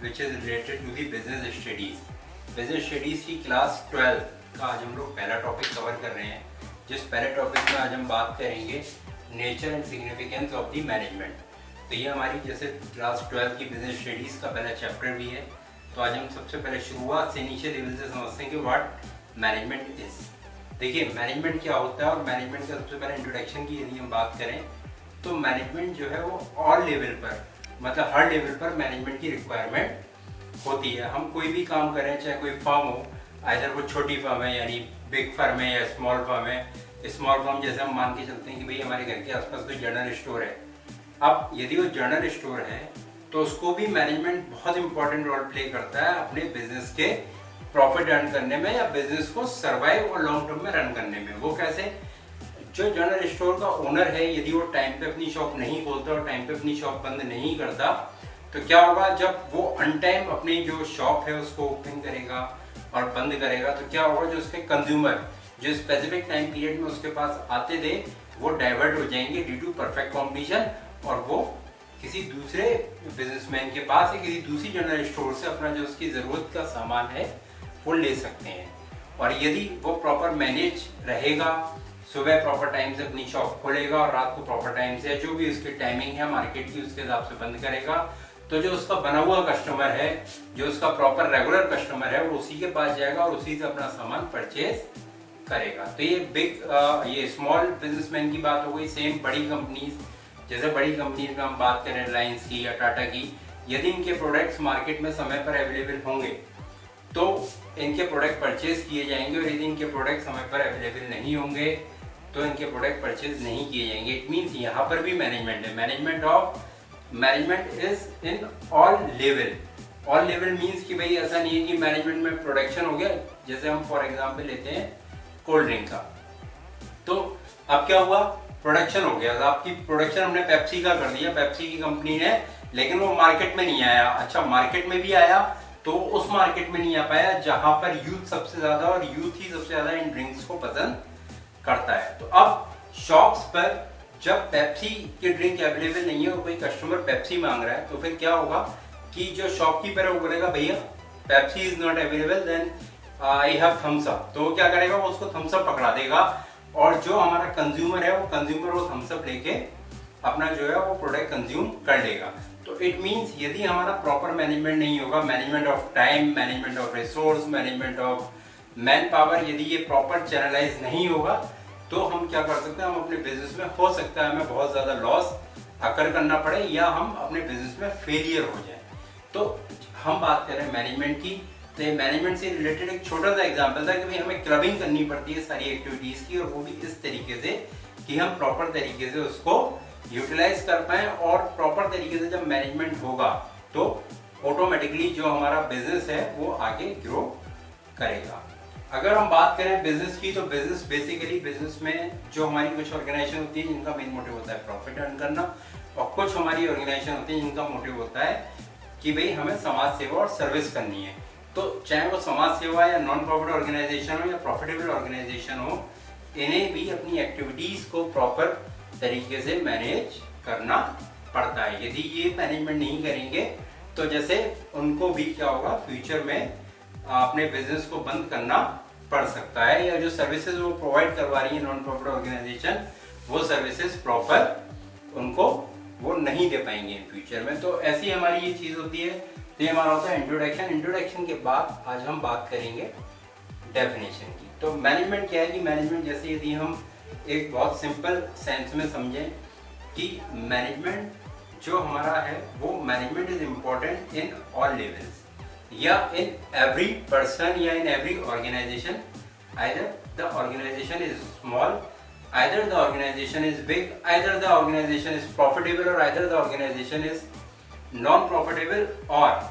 which is related to the business studies. Business studies की class 12 का आज हम लोग पहला टॉपिक कवर कर रहे हैं, जिस पहले टॉपिक में आज हम बात करेंगे nature and significance of the management. तो ये हमारी जैसे क्लास 12 की बिजनेस स्टडीज़ का पहला चैप्टर भी है। तो आज हम सबसे पहले शुरुआत से नीचे लेवल से समझते हैं कि व्हाट मैनेजमेंट इज। देखिए मैनेजमेंट क्या होता है, और मैनेजमेंट का सबसे पहले इंट्रोडक्शन की यदि हम बात करें तो मैनेजमेंट जो है वो ऑल लेवल पर, मतलब हर लेवल पर मैनेजमेंट की रिक्वायरमेंट होती है। हम कोई भी काम करें, चाहे कोई फर्म हो, आइदर वो छोटी फर्म है यानी बिग फर्म है या स्मॉल फर्म है। स्मॉल फर्म जैसे हम मान के चलते हैं कि भाई हमारे घर के आसपास कोई जनरल स्टोर है। अब यदि वो जनरल स्टोर है तो उसको भी मैनेजमेंट बहुत इंपॉर्टेंट रोल प्ले करता है अपने बिजनेस के प्रॉफिट अर्न करने में या बिजनेस को सर्वाइव और लॉन्ग टर्म में रन करने में। वो कैसे? जो जनरल स्टोर का ओनर है यदि वो टाइम पे अपनी शॉप नहीं खोलता और टाइम पे अपनी शॉप बंद नहीं करता तो क्या होगा, जब वो अनटाइम अपनी जो शॉप है उसको ओपन करेगा और बंद करेगा तो क्या होगा, जो उसके कंज्यूमर जो स्पेसिफिक टाइम पीरियड में उसके पास आते थे वो डाइवर्ट हो जाएंगे ड्यू टू परफेक्ट कॉम्पिटिशन, और वो किसी दूसरे बिजनेसमैन के पास या किसी दूसरी जनरल स्टोर से अपना जो उसकी ज़रूरत का सामान है वो ले सकते हैं। और यदि वो प्रॉपर मैनेज रहेगा, सुबह प्रॉपर टाइम से अपनी शॉप खोलेगा और रात को प्रॉपर टाइम से जो भी उसकी टाइमिंग है मार्केट की उसके हिसाब से बंद करेगा, तो जो उसका बना हुआ कस्टमर है, जो उसका प्रॉपर रेगुलर कस्टमर है, वो उसी के पास जाएगा और उसी से अपना सामान परचेज करेगा। तो ये ये स्मॉल बिजनेसमैन की बात हो गई। सेम बड़ी कंपनीज, जैसे बड़ी कंपनीज में हम बात करें रिलायंस की या टाटा की, यदि इनके प्रोडक्ट्स मार्केट में समय पर अवेलेबल होंगे तो इनके प्रोडक्ट परचेज किए जाएंगे, और यदि इनके प्रोडक्ट समय पर अवेलेबल नहीं होंगे तो इनके प्रोडक्ट परचेज नहीं किए जाएंगे। इट मीन्स यहाँ पर भी मैनेजमेंट है। Management is in all level. All level means कि भाई ऐसा नहीं है कि मैनेजमेंट में प्रोडक्शन हो गया, जैसे हम फॉर एग्जांपल लेते हैं कोल्ड ड्रिंक का, तो अब क्या हुआ, प्रोडक्शन हो गया, आपकी प्रोडक्शन हमने पेप्सी का कर दिया, पेप्सी की कंपनी ने, लेकिन वो मार्केट में नहीं आया। अच्छा, मार्केट में भी आया तो उस मार्केट में नहीं आ पाया जहां पर यूथ सबसे ज्यादा, और यूथ ही सबसे ज्यादा इन ड्रिंक्स को पसंद करता है। तो अब शॉप्स पर जब पेप्सी की ड्रिंक अवेलेबल नहीं है और कोई कस्टमर पेप्सी मांग रहा है तो फिर क्या होगा कि जो शॉपकीपर है वो बोलेगा भैया Pepsi is not available, then I have Thums Up. तो वो क्या करेगा, वो उसको थम्स अप पकड़ा देगा, और जो हमारा कंज्यूमर है वो थम्स अप लेके अपना जो है वो प्रोडक्ट कंज्यूम कर लेगा। तो इट मीन्स यदि हमारा प्रॉपर मैनेजमेंट नहीं होगा, management of time, management of resource, management of man power, यदि ये प्रॉपर चैनलाइज नहीं होगा तो हम क्या कर सकते हैं, हम अपने बिजनेस में हो सकता है हमें बहुत ज़्यादा लॉस अकर करना पड़े या हम अपने बिजनेस में फेलियर हो जाए। तो हम बात कर रहे हैं मैनेजमेंट की, तो ये मैनेजमेंट से रिलेटेड एक छोटा सा एग्जांपल था कि भाई हमें क्लबिंग करनी पड़ती है सारी एक्टिविटीज़ की, और वो भी इस तरीके से कि हम प्रॉपर तरीके से उसको यूटिलाइज कर पाएँ, और प्रॉपर तरीके से जब मैनेजमेंट होगा तो ऑटोमेटिकली जो हमारा बिजनेस है वो आगे ग्रो करेगा। अगर हम बात करें बिजनेस की, तो बिजनेस बेसिकली बिजनेस में जो हमारी कुछ ऑर्गेनाइजेशन होती है जिनका मेन मोटिव होता है प्रॉफिट अर्न करना, और कुछ हमारी ऑर्गेनाइजेशन होती है जिनका मोटिव होता है कि भाई हमें समाज सेवा और सर्विस करनी है। तो चाहे वो समाज सेवा या नॉन प्रॉफिट ऑर्गेनाइजेशन हो या प्रॉफिटेबल ऑर्गेनाइजेशन हो, इन्हें भी अपनी एक्टिविटीज़ को प्रॉपर तरीके से मैनेज करना पड़ता है। यदि ये मैनेजमेंट नहीं करेंगे तो जैसे उनको भी क्या होगा, फ्यूचर में अपने बिजनेस को बंद करना पड़ सकता है, या जो सर्विसेज वो प्रोवाइड करवा रही है नॉन प्रॉफिट ऑर्गेनाइजेशन वो सर्विसेज प्रॉपर उनको वो नहीं दे पाएंगे इन फ्यूचर में। तो ऐसी हमारी ये चीज़ होती है। तो ये हमारा होता है इंट्रोडक्शन। इंट्रोडक्शन के बाद आज हम बात करेंगे डेफिनेशन की। तो मैनेजमेंट क्या है कि मैनेजमेंट जैसे यदि हम एक बहुत सिंपल सेंस में समझें कि मैनेजमेंट जो हमारा है वो management is important in all levels, या इन एवरी पर्सन या in every organisation. Either the organisation is small, either the organisation is big, either the organisation is profitable, और either the organisation is non profitable, और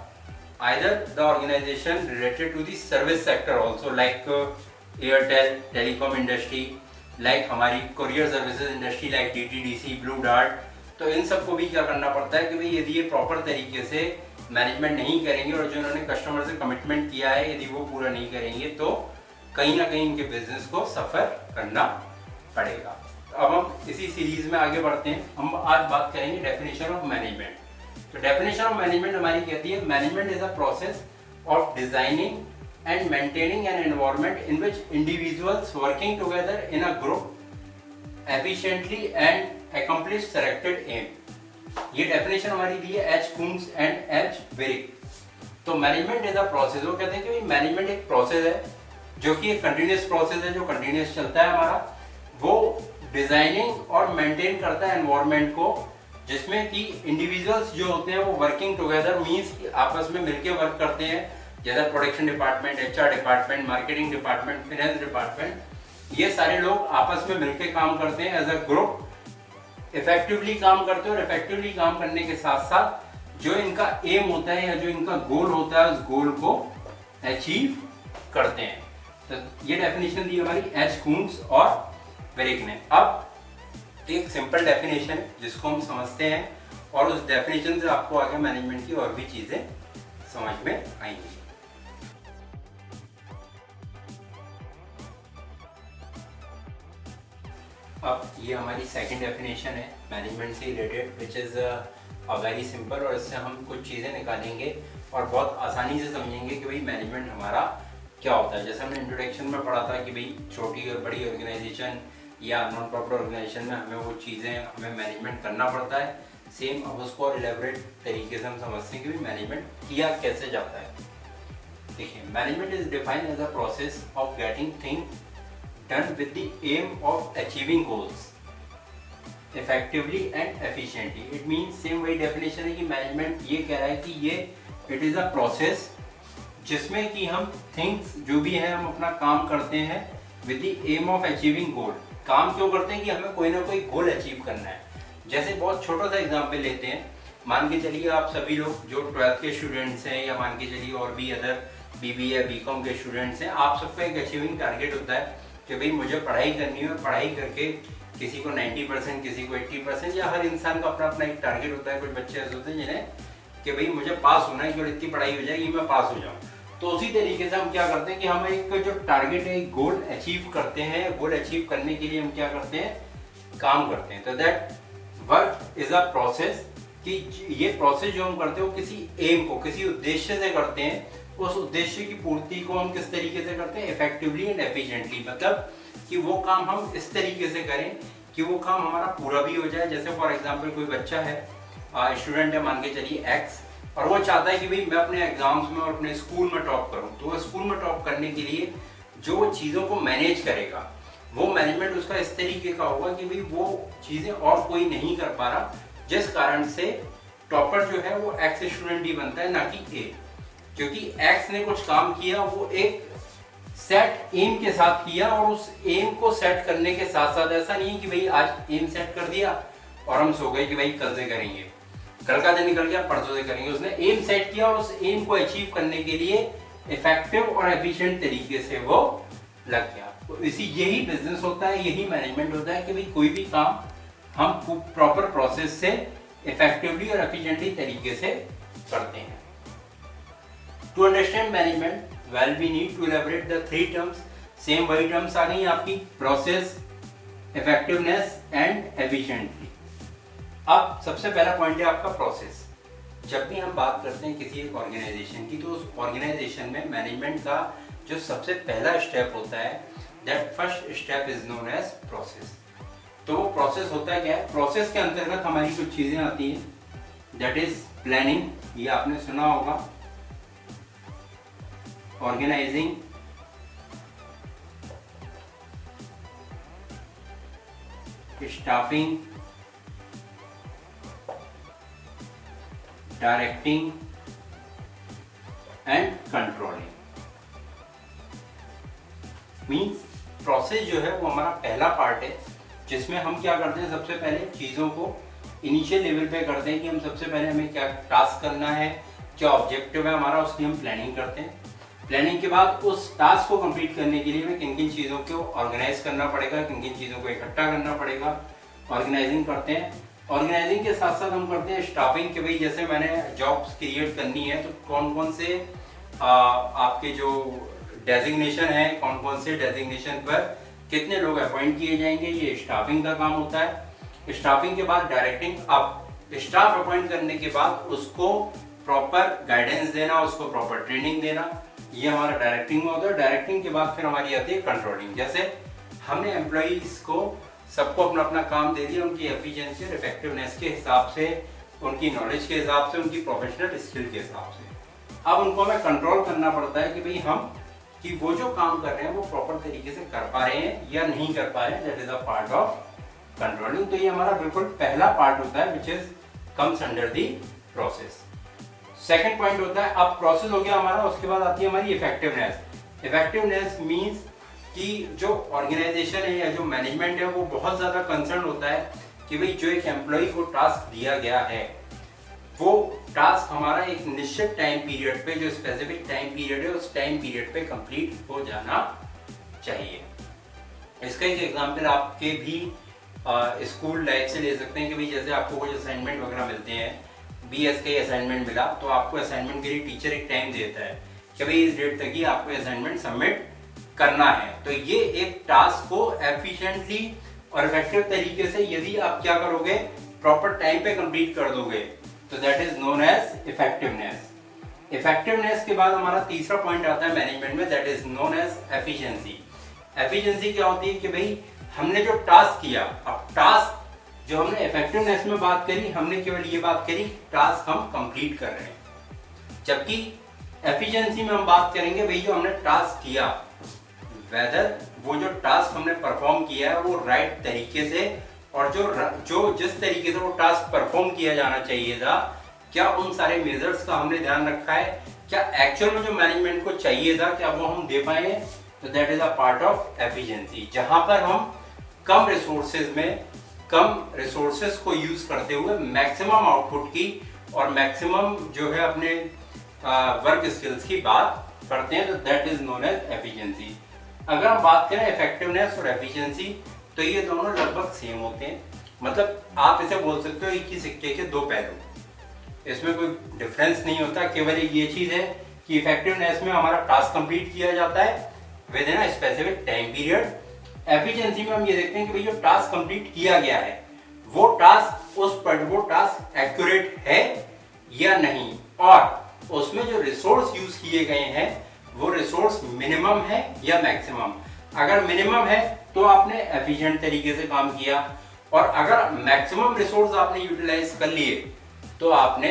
either the organisation related to the service sector also, like Airtel telecom industry, like हमारी courier services industry like DTDC, Blue Dart. तो इन सबको भी क्या करना पड़ता है कि भाई यदि ये प्रॉपर तरीके से मैनेजमेंट नहीं करेंगे और जो उन्होंने कस्टमर से कमिटमेंट किया है यदि वो पूरा नहीं करेंगे तो कहीं ना कहीं इनके बिजनेस को सफ़र करना पड़ेगा। अब हम इसी सीरीज में आगे बढ़ते हैं। हम आज बात करेंगे डेफिनेशन ऑफ मैनेजमेंट। तो डेफिनेशन ऑफ मैनेजमेंट हमारी कहती है management is a process of designing and maintaining an environment in which individuals working together in a group efficiently and accomplish selected aims. ये डेफिनेशन हमारी दी है H Koontz and H Weihrich. तो management is a process, वो कहते हैं कि management एक प्रोसेस है जो कि एक कंटिन्यूस प्रोसेस है, जो कंटिन्यूस चलता है हमारा। वो डिजाइनिंग और मेंटेन करता है एनवायरनमेंट को, जिसमें कि इंडिविजुअल्स जो होते हैं वो वर्किंग टुगेदर मींस कि आपस में मिलकर वर्क करते हैं, जैसे production department, HR department, marketing department, finance department, ये सारे लोग आपस में मिलकर काम करते हैं एज अ ग्रुप, इफेक्टिवली काम करते हैं। और इफेक्टिवली काम करने के साथ साथ जो इनका एम होता है या जो इनका गोल होता है उस गोल को अचीव करते हैं। तो ये डेफिनेशन दी हमारी एच कून्स और वेरिक ने। अब एक सिंपल डेफिनेशन है जिसको हम समझते हैं और उस डेफिनेशन से आपको आगे मैनेजमेंट की और भी चीजें समझ में आएंगी। अब ये हमारी सेकंड डेफिनेशन है मैनेजमेंट से related, which is very simple, और इससे हम कुछ चीज़ें निकालेंगे और बहुत आसानी से समझेंगे कि भाई मैनेजमेंट हमारा क्या होता है। जैसे हमने इंट्रोडक्शन में पढ़ा था कि भाई छोटी और बड़ी ऑर्गेनाइजेशन या नॉन प्रॉफिट ऑर्गेनाइजेशन में हमें वो चीज़ें हमें मैनेजमेंट करना पड़ता है। सेम अब उसको और इलेबोरेट तरीके से हम समझते हैं कि भाई मैनेजमेंट किया कैसे जाता है। देखिए, management is defined as a process of getting things done with the aim of achieving goals effectively and efficiently। it means same वही definition है कि management ये कह रहा है कि ये it is a process जिसमें कि हम things जो भी है हम अपना काम करते हैं with the aim of achieving goal। काम क्यों करते हैं कि हमें कोई ना कोई गोल अचीव करना है। जैसे बहुत छोटा सा एग्जाम्पल लेते हैं, मान के चलिए आप सभी लोग जो 12th के स्टूडेंट्स हैं या मान के चलिए और भी अदर BBA या BCom के स्टूडेंट्स हैं, आप सबका एक अचीविंग टारगेट होता है कि भाई मुझे पढ़ाई करनी है और पढ़ाई करके किसी को 90%, किसी को 80%, या हर इंसान का अपना अपना एक टारगेट होता है। कुछ बच्चे ऐसे होते हैं जिन्हें कि भाई मुझे पास होना है, केवल इतनी पढ़ाई हो जाएगी मैं पास हो जाऊँ। तो उसी तरीके से हम क्या करते हैं कि हम एक जो टारगेट है, एक गोल अचीव करते हैं। गोल अचीव करने के लिए हम क्या करते हैं, काम करते हैं। तो that work is a process, कि ये प्रोसेस जो हम करते हैं वो किसी एम को, किसी उद्देश्य से करते हैं। उस उद्देश्य की पूर्ति को हम किस तरीके से करते हैं, इफेक्टिवली एंड एफिशिएंटली, मतलब कि वो काम हम इस तरीके से करें कि वो काम हमारा पूरा भी हो जाए। जैसे फॉर एग्जांपल कोई बच्चा है, स्टूडेंट है मान के चलिए एक्स, और वो चाहता है कि भाई मैं अपने एग्जाम्स में और अपने स्कूल में टॉप करूं। तो वो स्कूल में टॉप करने के लिए जो चीज़ों को मैनेज करेगा वो मैनेजमेंट उसका इस तरीके का होगा कि भाई वो चीज़ें और कोई नहीं कर पा रहा, जिस कारण से टॉपर जो है वो एक्स स्टूडेंट ही बनता है, ना कि ए। क्योंकि एक्स ने कुछ काम किया, वो एक सेट एम के साथ किया, और उस एम को सेट करने के साथ साथ ऐसा नहीं है कि भाई आज एम सेट कर दिया और हम सो गए कि भाई कल से करेंगे, कल का दिन निकल गया परसों से करेंगे। उसने एम सेट किया और उस एम को अचीव करने के लिए इफेक्टिव और एफिशिएंट तरीके से वो लग गया। तो इसी यही बिजनेस होता है, यही मैनेजमेंट होता है कि भाई कोई भी काम हम प्रॉपर प्रोसेस से इफेक्टिवली और एफिशिएंटली तरीके से करते हैं। To understand management well we need to elaborate the 3 terms. Same वही टर्म्स आ गई आपकी, प्रोसेस, इफेक्टिवनेस एंड एफिशिएंटली। अब सबसे पहला पॉइंट है आपका प्रोसेस। जब भी हम बात करते हैं किसी एक ऑर्गेनाइजेशन की, तो उस ऑर्गेनाइजेशन में मैनेजमेंट का जो सबसे पहला स्टेप होता है, that first step is known as process. तो वो प्रोसेस होता है क्या है, प्रोसेस के अंतर्गत हमारी कुछ चीजें आती हैं, दैट इज प्लानिंग, ये आपने सुना होगा, organizing, staffing, directing and controlling. Means process जो है वो हमारा पहला पार्ट है, जिसमें हम क्या करते हैं, सबसे पहले चीज़ों को इनिशियल लेवल पे करते हैं कि हम सबसे पहले हमें क्या टास्क करना है, क्या ऑब्जेक्टिव है हमारा, उसकी हम प्लानिंग करते हैं। प्लानिंग के बाद उस टास्क को कंप्लीट करने के लिए हमें किन किन चीज़ों को ऑर्गेनाइज करना पड़ेगा, किन किन चीज़ों को इकट्ठा करना पड़ेगा, ऑर्गेनाइजिंग करते हैं। ऑर्गेनाइजिंग के साथ साथ हम करते हैं स्टाफिंग, के भाई जैसे मैंने जॉब्स क्रिएट करनी है तो कौन कौन से आपके जो डेजिग्नेशन है, कौन कौन से डेजिग्नेशन पर कितने लोग अपॉइंट किए जाएंगे, ये स्टाफिंग का काम होता है। स्टाफिंग के बाद डायरेक्टिंग। अब स्टाफ अपॉइंट करने के बाद उसको प्रॉपर गाइडेंस देना, उसको प्रॉपर ट्रेनिंग देना, ये हमारा डायरेक्टिंग में होता है। डायरेक्टिंग के बाद फिर हमारी आती है कंट्रोलिंग। जैसे हमने एम्प्लॉइज को सबको अपना अपना काम दे दिया, उनकी एफिशिएंसी और इफेक्टिवनेस के हिसाब से, उनकी नॉलेज के हिसाब से, उनकी प्रोफेशनल स्किल के हिसाब से। अब उनको हमें कंट्रोल करना पड़ता है कि भाई हम कि वो जो काम कर रहे हैं वो प्रॉपर तरीके से कर पा रहे हैं या नहीं कर पा रहे हैं। That is a part of controlling. तो ये हमारा बिल्कुल पहला पार्ट होता है which is comes under the process. Second point होता है, अब प्रोसेस हो गया हमारा, उसके बाद आती है हमारी इफेक्टिवनेस। इफेक्टिवनेस मींस कि जो ऑर्गेनाइजेशन है या जो मैनेजमेंट है वो बहुत ज्यादा कंसर्न होता है कि भाई जो एक एम्प्लॉय को टास्क दिया गया है वो टास्क हमारा एक निश्चित टाइम पीरियड पे, जो स्पेसिफिक टाइम पीरियड है उस टाइम पीरियड पे कंप्लीट हो जाना चाहिए। इसका एक एग्जांपल आपके भी स्कूल लाइफ से ले सकते हैं कि भाई जैसे आपको कुछ असाइनमेंट वगैरह मिलते हैं, BS का असाइनमेंट मिला तो आपको असाइनमेंट के लिए टीचर एक टाइम देता है कि भाई इस डेट तक ही आपको असाइनमेंट सबमिट करना है। तो ये एक टास्क को एफिशिएंटली और इफेक्टिव तरीके से यदि आप क्या करोगे, प्रॉपर टाइम पे कंप्लीट कर दोगे, तो that is known as effectiveness. Effectiveness के बाद हमारा तीसरा पॉइंट आता है मैनेजमेंट में, that is known as efficiency. Efficiency क्या होती है कि भाई हमने जो टास्क किया, अब टास्क जो हमने इफेक्टिवनेस में बात करी, हमने केवल ये बात करी टास्क हम कंप्लीट कर रहे हैं, जबकि एफिशिएंसी में हम बात करेंगे भाई जो हमने टास्क किया, वेदर वो जो टास्क हमने परफॉर्म किया है वो राइट तरीके से, और जो जिस तरीके से वो टास्क परफॉर्म किया जाना चाहिए था, क्या उन सारे मेजर्स का हमने ध्यान रखा है, क्या एक्चुअल में जो मैनेजमेंट को चाहिए था क्या वो हम दे पाए हैं। तो that is a part of efficiency, जहां पर हम कम रिसोर्सेज में कम रिसोर्सेज को यूज करते हुए मैक्सिमम आउटपुट की और मैक्सिमम जो है अपने वर्क स्किल्स की बात करते हैं। तो that is known as efficiency. अगर हम बात करें इफेक्टिवनेस और एफिशिएंसी तो ये दोनों लगभग सेम होते हैं, मतलब आप इसे बोल सकते हो एक ही सिक्के के दो पहलू, इसमें कोई डिफरेंस नहीं होता। केवल एक ये चीज है कि इफेक्टिवनेस में हमारा टास्क कंप्लीट किया जाता है with in a specific time period. Efficiency में हम ये देखते हैं कि भाई जो टास्क कंप्लीट किया गया है वो टास्क एक्यूरेट है या नहीं, और उसमें जो रिसोर्स यूज किए गए हैं वो रिसोर्स मिनिमम है या मैक्सिमम। अगर मिनिमम है तो आपने एफिशिएंट तरीके से काम किया, और अगर मैक्सिमम रिसोर्स आपने यूटिलाइज कर लिए तो आपने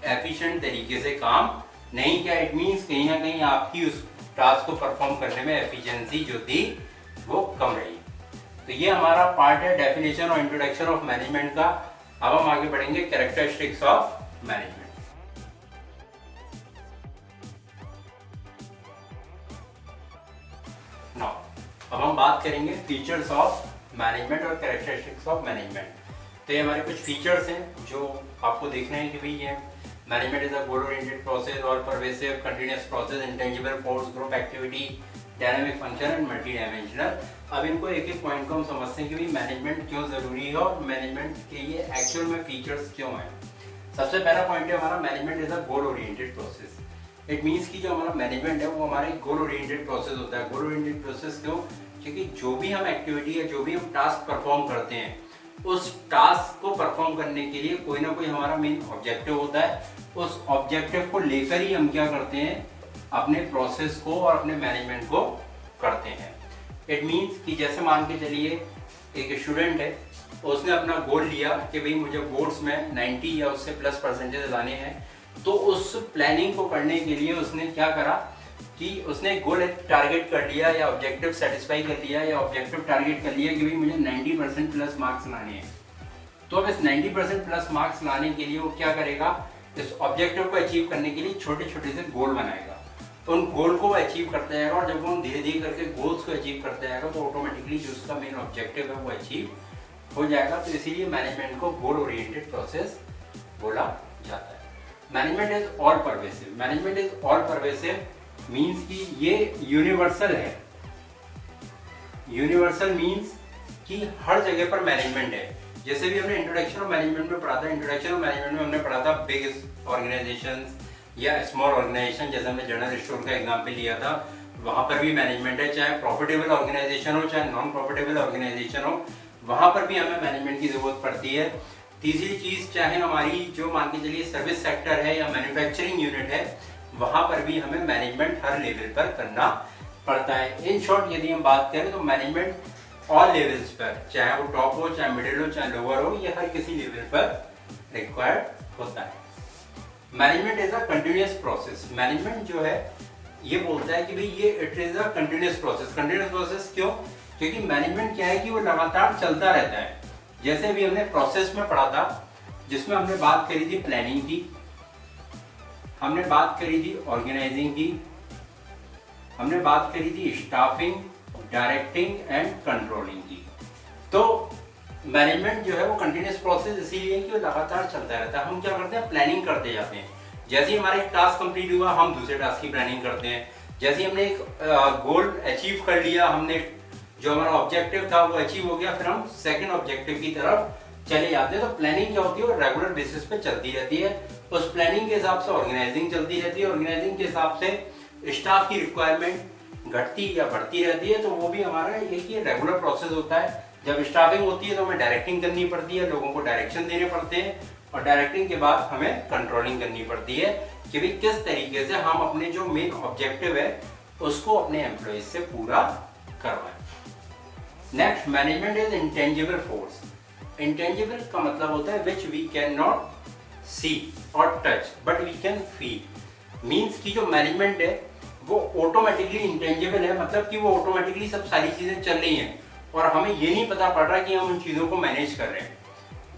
एफिशिएंट तरीके से काम नहीं किया। इट मींस कहीं ना कहीं आपकी उस टास्क को परफॉर्म करने में एफिशिएंसी जो थी वो कम रही। तो ये हमारा पार्ट है डेफिनेशन और इंट्रोडक्शन ऑफ मैनेजमेंट का। अब हम आगे बढ़ेंगे कैरेक्टरिस्टिक्स ऑफ मैनेजमेंट। नाउ अब हम बात करेंगे फीचर्स ऑफ मैनेजमेंट और कैरेक्टरिस्टिक्स ऑफ मैनेजमेंट। तो ये हमारे कुछ फीचर्स हैं जो आपको देखना है कि भाई ये management is a goal oriented process और pervasive continuous process, intangible force, group activity, dynamic function and multi dimensional. अब इनको एक एक पॉइंट को हम समझते हैं कि भाई मैनेजमेंट क्यों जरूरी है और मैनेजमेंट के ये एक्चुअल में फीचर्स क्यों हैं। सबसे पहला पॉइंट है हमारा management is a goal oriented process. It means कि जो हमारा मैनेजमेंट है वो हमारा एक गोल ओरिएंटेड प्रोसेस होता है। गोल ओरिएंटेड प्रोसेस क्यों? क्योंकि जो भी हम एक्टिविटी है, जो भी हम टास्क परफॉर्म करते हैं, उस टास्क को परफॉर्म करने के लिए कोई ना कोई हमारा मेन ऑब्जेक्टिव होता है। उस ऑब्जेक्टिव को लेकर ही हम क्या करते हैं, अपने प्रोसेस को और अपने मैनेजमेंट को करते हैं। इट मीन्स कि जैसे मान के चलिए एक स्टूडेंट है, उसने अपना गोल लिया कि भाई मुझे बोर्ड्स में 90 या उससे प्लस परसेंटेज लाने हैं। तो उस प्लानिंग को करने के लिए उसने क्या करा कि उसने गोल टारगेट कर लिया या ऑब्जेक्टिव सेटिस्फाई कर लिया या ऑब्जेक्टिव टारगेट कर लिया कि भाई मुझे 90% प्लस मार्क्स लाने हैं। तो अब इस 90% प्लस मार्क्स लाने के लिए वो क्या करेगा, इस ऑब्जेक्टिव को अचीव करने के लिए छोटे छोटे से गोल बनाएगा। तो उन गोल को अचीव करता जाएगा, और जब वो धीरे धीरे करके गोल्स को अचीव करता जाएगा तो ऑटोमेटिकली जो उसका मेन ऑब्जेक्टिव है वो अचीव हो जाएगा। तो इसीलिए मैनेजमेंट को गोल ओरिएंटेड प्रोसेस बोला जाता है। Management is all pervasive. Management is all pervasive means कि ये यूनिवर्सल है। यूनिवर्सल मीन्स कि हर जगह पर मैनेजमेंट है। जैसे भी हमने इंट्रोडक्शन ऑफ मैनेजमेंट में पढ़ा था, इंट्रोडक्शन ऑफ मैनेजमेंट में हमने पढ़ा था बिग ऑर्गेनाइजेशंस या स्मॉल ऑर्गेनाइजेशन, जैसे हमने जनरल स्टोर का एग्जांपल लिया था, वहां पर भी मैनेजमेंट है। चाहे प्रॉफिटेबल ऑर्गेनाइजेशन हो चाहे नॉन प्रॉफिटेबल ऑर्गेनाइजेशन हो, वहां पर भी हमें मैनेजमेंट की जरूरत पड़ती है। तीसरी चीज, चाहे हमारी जो मान के चलिए सर्विस सेक्टर है या मैन्युफैक्चरिंग यूनिट है, वहां पर भी हमें मैनेजमेंट हर लेवल पर करना पड़ता है। इन शॉर्ट यदि हम बात करें तो मैनेजमेंट ऑल लेवल्स पर, चाहे वो टॉप हो, चाहे मिडिल हो, चाहे लोअर हो, ये हर किसी लेवल पर रिक्वायर्ड होता है। Management is a continuous process. Management जो है ये बोलता है कि भाई ये it is a continuous process. Continuous process क्यों? क्योंकि मैनेजमेंट क्या है कि वो लगातार चलता रहता है। जैसे अभी हमने प्रोसेस में पढ़ा था, जिसमें हमने बात करी थी प्लानिंग की, हमने बात करी थी ऑर्गेनाइजिंग की, हमने बात करी थी स्टाफिंग, डायरेक्टिंग एंड कंट्रोलिंग की। तो मैनेजमेंट जो है वो कंटिन्यूअस प्रोसेस इसीलिए कि वो लगातार चलता रहता है। हम क्या करते हैं, प्लानिंग करते जाते हैं। जैसे ही हमारा एक टास्क कंप्लीट हुआ, हम दूसरे टास्क की प्लानिंग करते हैं। जैसे ही हमने एक गोल अचीव कर लिया, हमने जो हमारा ऑब्जेक्टिव था वो अचीव हो गया, फिर हम सेकंड ऑब्जेक्टिव की तरफ चले जाते हैं। तो प्लानिंग क्या होती है, वो रेगुलर बेसिस पे चलती रहती है। उस प्लानिंग के हिसाब से ऑर्गेनाइजिंग चलती रहती है, ऑर्गेनाइजिंग के हिसाब से स्टाफ की रिक्वायरमेंट घटती या बढ़ती रहती है। तो वो भी हमारा एक ये रेगुलर प्रोसेस होता है। जब स्टाफिंग होती है तो हमें डायरेक्टिंग करनी पड़ती है, लोगों को डायरेक्शन देने पड़ते हैं, और डायरेक्टिंग के बाद हमें कंट्रोलिंग करनी पड़ती है कि भाई किस तरीके से हम अपने जो मेन ऑब्जेक्टिव है उसको अपने एम्प्लॉइज से पूरा करवाएं। Next, management is intangible force. Intangible का मतलब होता है which we can not see और touch but we can feel. Means की जो मैनेजमेंट है वो ऑटोमेटिकली इंटेंजिबल है, मतलब कि वो ऑटोमेटिकली सब सारी चीजें चल रही हैं और हमें ये नहीं पता पड़ रहा कि हम उन चीजों को मैनेज कर रहे हैं।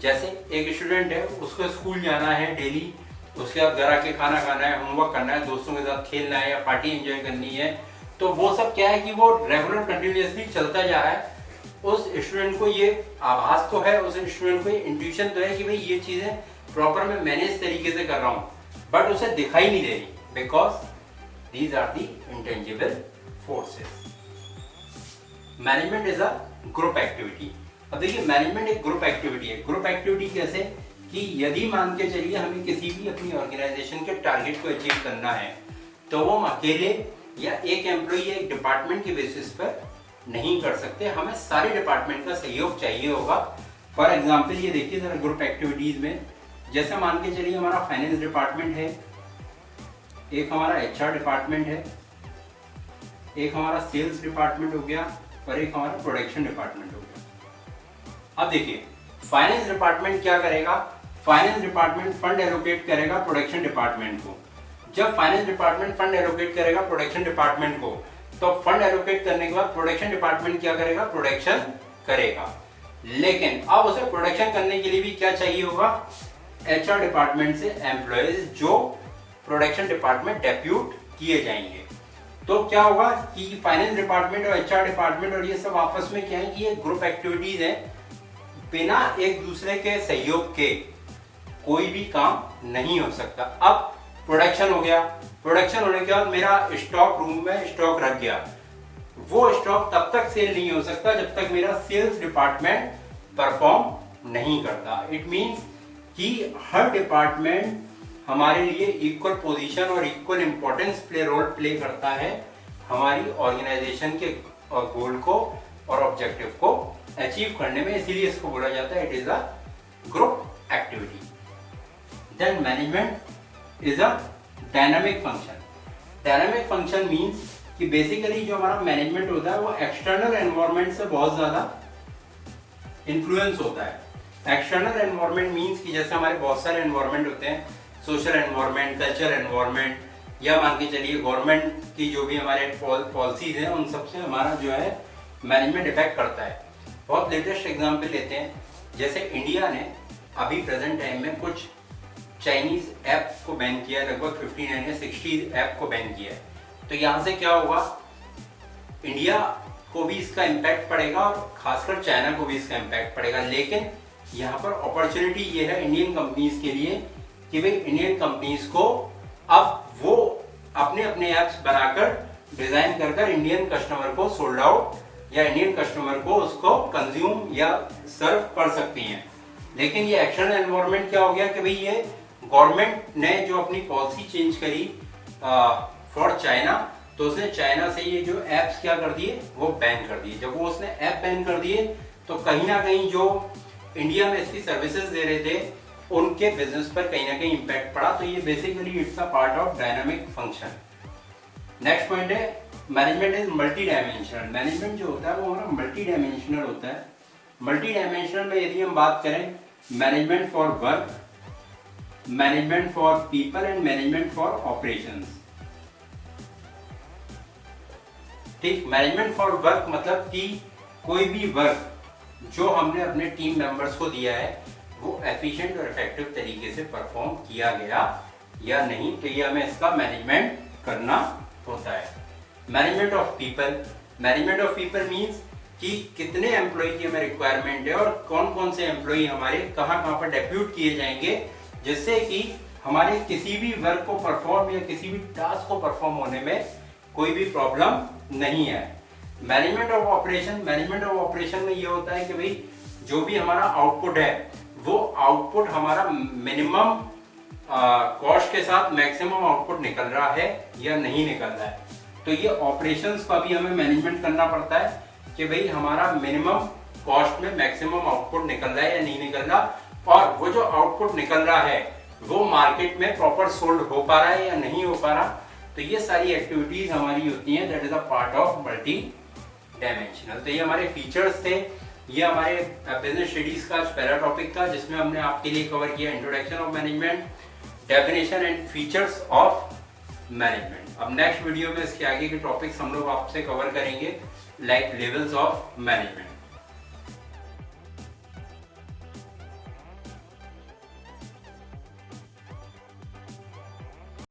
जैसे एक स्टूडेंट है, उसको स्कूल जाना है डेली, उसके बाद घर आके खाना खाना है, होमवर्क करना है, दोस्तों के साथ खेलना है या पार्टी एंजॉय करनी है, तो वो सब क्या है कि वो रेगुलर कंटिन्यूअसली चलता जा रहा है। उस स्टूडेंट को ये आभास तो है, उस स्टूडेंट को ये इंट्यूशन तो है कि भाई ये चीजें प्रॉपर मैं मैनेज तरीके से कर रहा हूँ, बट उसे दिखाई नहीं दे रही, because these are the intangible forces. Management is a group activity. अब देखिए, मैनेजमेंट एक ग्रुप एक्टिविटी है। ग्रुप एक्टिविटी कैसे कि यदि मान के चलिए हमें किसी भी अपनी ऑर्गेनाइजेशन के टारगेट को अचीव करना है, तो वो हम अकेले या एक एम्प्लॉय या एक डिपार्टमेंट के बेसिस पर नहीं कर सकते, हमें सारे डिपार्टमेंट का सहयोग चाहिए होगा। फॉर एग्जाम्पल ये देखिए जरा ग्रुप एक्टिविटीज में, जैसे मान के चलिए हमारा फाइनेंस डिपार्टमेंट है, एक हमारा HR डिपार्टमेंट है, एक हमारा सेल्स डिपार्टमेंट हो गया और एक हमारा प्रोडक्शन डिपार्टमेंट हो गया। अब देखिए, फाइनेंस डिपार्टमेंट क्या करेगा, फाइनेंस डिपार्टमेंट फंड एलोकेट करेगा प्रोडक्शन डिपार्टमेंट को। जब फाइनेंस डिपार्टमेंट फंड एलोकेट करेगा प्रोडक्शन डिपार्टमेंट को, तो फंड एलोकेट करने के बाद प्रोडक्शन डिपार्टमेंट क्या करेगा, प्रोडक्शन करेगा। लेकिन अब उसे प्रोडक्शन करने के लिए भी क्या चाहिए होगा, HR डिपार्टमेंट से एम्प्लॉयज जो प्रोडक्शन डिपार्टमेंट डेप्यूट किए जाएंगे। तो क्या होगा कि फाइनेंस डिपार्टमेंट और HR डिपार्टमेंट और ये सब आपस में क्या है कि ये ग्रुप एक्टिविटीज है, बिना एक दूसरे के सहयोग के कोई भी काम नहीं हो सकता। अब प्रोडक्शन हो गया, प्रोडक्शन होने के बाद मेरा स्टॉक रूम में स्टॉक रख गया, वो स्टॉक तब तक सेल नहीं हो सकता जब तक मेरा सेल्स डिपार्टमेंट परफॉर्म नहीं करता। इट मींस कि हर डिपार्टमेंट हमारे लिए इक्वल पोजीशन और इक्वल इंपॉर्टेंस रोल प्ले करता है हमारी ऑर्गेनाइजेशन के गोल को और ऑब्जेक्टिव को अचीव करने में, इसीलिए इसको बोला जाता है it is a group activity. Then management is a dynamic function. Dynamic function means कि बेसिकली जो हमारा मैनेजमेंट होता है वो एक्सटर्नल एनवायरनमेंट से बहुत ज्यादा इन्फ्लुएंस होता है। एक्सटर्नल एनवायरनमेंट मींस कि जैसे हमारे बहुत सारे एनवायरनमेंट होते हैं, सोशल एनवायरनमेंट, कल्चर एनवायरनमेंट, या मान के चलिए गवर्नमेंट की जो भी हमारे पॉलिसीज हैं उन सबसे हमारा जो है मैनेजमेंट इफेक्ट करता है। बहुत लेटेस्ट एग्जांपल लेते हैं, जैसे इंडिया ने अभी प्रेजेंट टाइम में कुछ चाइनीज ऐप को बैन किया, लगभग 59 या 60 ऐप को बैन किया है। तो यहाँ से क्या होगा, इंडिया को भी इसका इम्पैक्ट पड़ेगा और खासकर चाइना को भी इसका इम्पैक्ट पड़ेगा। लेकिन यहाँ पर अपॉर्चुनिटी ये है इंडियन कंपनीज के लिए कि भाई इंडियन कंपनीज को अब वो अपने अपने ऐप्स बनाकर डिजाइन कर कर इंडियन कस्टमर को सोल्ड आउट या इंडियन कस्टमर को उसको कंज्यूम या सर्व कर सकती हैं। लेकिन ये एक्सटर्नल एनवायरनमेंट क्या हो गया कि भाई ये गवर्नमेंट ने जो अपनी पॉलिसी चेंज करी फॉर चाइना, तो उसने चाइना से ये जो ऐप्स क्या कर दिए, वो बैन कर दिए। जब वो उसने ऐप बैन कर दिए तो कहीं ना कहीं जो इंडिया में इसकी सर्विसेज दे रहे थे, उनके बिजनेस पर कहीं ना कहीं इम्पैक्ट पड़ा। तो ये basically it's a part of dynamic function. Next point है management is multi dimensional. Management जो होता है वो हमारा मल्टी डायमेंशनल होता है। मल्टी डायमेंशनल में यदि हम बात करें management for work, management for people and management for operations. ठीक, मैनेजमेंट फॉर वर्क मतलब कि कोई भी वर्क जो हमने अपने टीम मेंबर्स को दिया है वो एफिशिएंट और इफेक्टिव तरीके से परफॉर्म किया गया या नहीं, तो ये हमें इसका मैनेजमेंट करना होता है। Management of people, management of people means कि कितने एम्प्लॉय की हमें रिक्वायरमेंट है और कौन कौन से एम्प्लॉय हमारे कहाँ कहाँ पर डेप्यूट किए जाएंगे, जिससे कि हमारे किसी भी वर्क को परफॉर्म या किसी भी टास्क को परफॉर्म होने में कोई भी प्रॉब्लम नहीं है। Management of operation, management of operation में ये होता है कि भाई जो भी हमारा आउटपुट है वो आउटपुट हमारा मिनिमम कॉस्ट के साथ मैक्सिमम आउटपुट निकल रहा है या नहीं निकल रहा है। तो ये ऑपरेशंस का भी हमें मैनेजमेंट करना पड़ता है कि भाई हमारा मिनिमम कॉस्ट में मैक्सिमम आउटपुट निकल रहा है या नहीं निकल रहा, और वो जो आउटपुट निकल रहा है वो मार्केट में प्रॉपर सोल्ड हो पा रहा है या नहीं हो पा रहा। तो ये सारी एक्टिविटीज हमारी होती हैं, that is a part of multi dimensional. तो ये हमारे फीचर्स थे, ये हमारे बिजनेस स्टडीज का पहला टॉपिक था जिसमें हमने आपके लिए कवर किया introduction of management, definition and features of management. अब नेक्स्ट वीडियो में इसके आगे के टॉपिक्स हम लोग आपसे कवर करेंगे, लाइक लेवल्स ऑफ मैनेजमेंट।